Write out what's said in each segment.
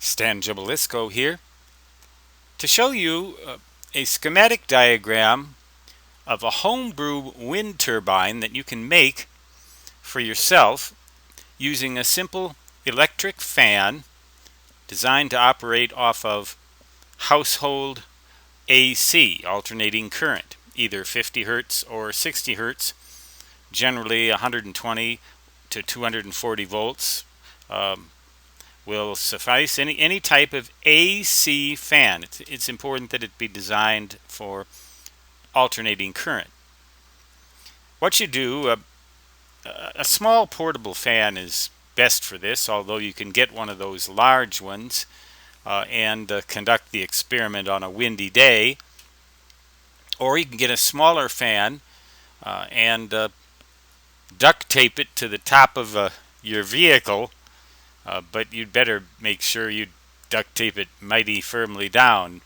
Stan Gibilisco here to show you a schematic diagram of a homebrew wind turbine that you can make for yourself using a simple electric fan designed to operate off of household AC, alternating current, either 50 hertz or 60 hertz, generally 120 to 240 volts. Will suffice. Any type of AC fan. It's important that it be designed for alternating current. What you do, a small portable fan is best for this, although you can get one of those large ones and conduct the experiment on a windy day, or you can get a smaller fan and duct tape it to the top of your vehicle. But you'd better make sure you duct tape it mighty firmly down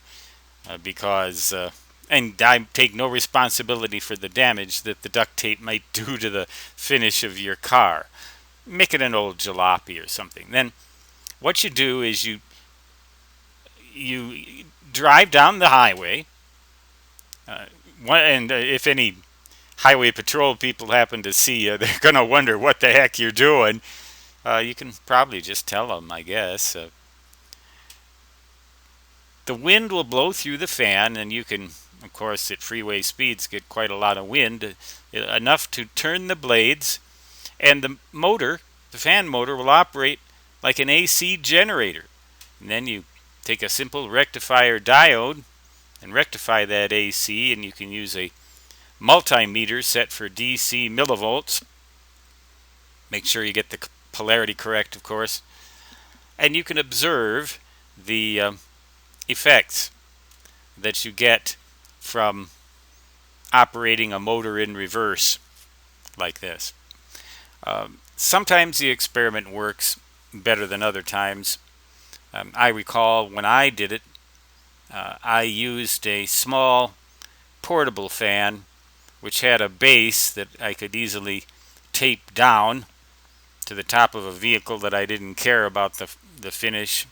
because, and I take no responsibility for the damage that the duct tape might do to the finish of your car. Make it an old jalopy or something. Then what you do is you drive down the highway, and if any highway patrol people happen to see you, they're going to wonder what the heck you're doing. You can probably just tell them, I guess. The wind will blow through the fan, and you can, of course, at freeway speeds get quite a lot of wind, enough to turn the blades, and the fan motor, will operate like an AC generator. And then you take a simple rectifier diode and rectify that AC, and you can use a multimeter set for DC millivolts. Make sure you get the polarity correct, of course, and you can observe the effects that you get from operating a motor in reverse like this. Sometimes the experiment works better than other times. I recall when I did it, I used a small portable fan which had a base that I could easily tape down to the top of a vehicle that I didn't care about the finish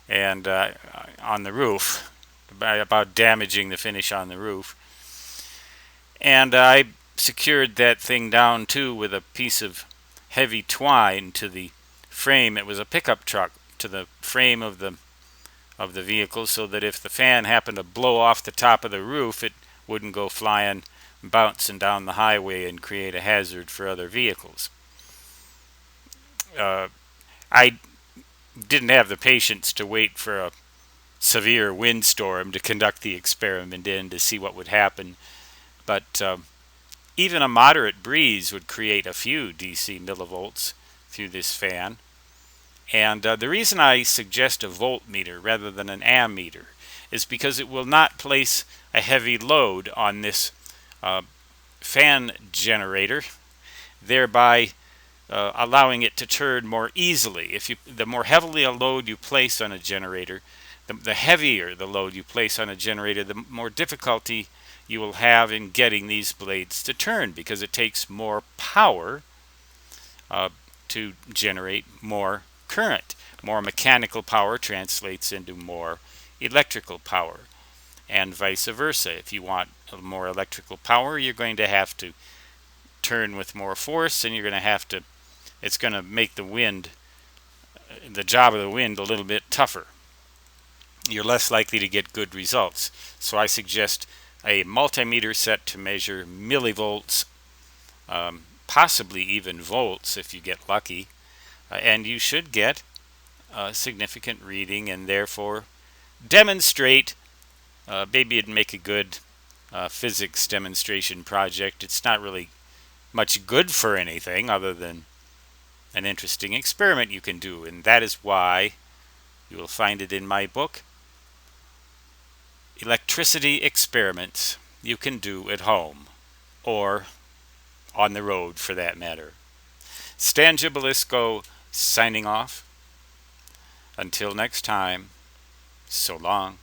and on the roof, about damaging the finish on the roof. And I secured that thing down too with a piece of heavy twine to the frame. It was a pickup truck, to the frame of the vehicle, so that if the fan happened to blow off the top of the roof, it wouldn't go flying, bouncing down the highway and create a hazard for other vehicles. I didn't have the patience to wait for a severe windstorm to conduct the experiment in to see what would happen, but even a moderate breeze would create a few DC millivolts through this fan. And the reason I suggest a voltmeter rather than an ammeter is because it will not place a heavy load on this fan generator, thereby allowing it to turn more easily. The more heavily a load you place on a generator, the heavier the load you place on a generator, the more difficulty you will have in getting these blades to turn, because it takes more power to generate more current. More mechanical power translates into more electrical power, and vice versa. If you want more electrical power, you're going to have to turn with more force, and it's going to make the job of the wind a little bit tougher. You're less likely to get good results. So I suggest a multimeter set to measure millivolts, possibly even volts if you get lucky, and you should get a significant reading, and therefore demonstrate. Maybe it'd make a good physics demonstration project. It's not really much good for anything other than an interesting experiment you can do, and that is why you will find it in my book, Electricity Experiments You Can Do at Home, or on the road for that matter. Stan Gibilisco signing off. Until next time, so long.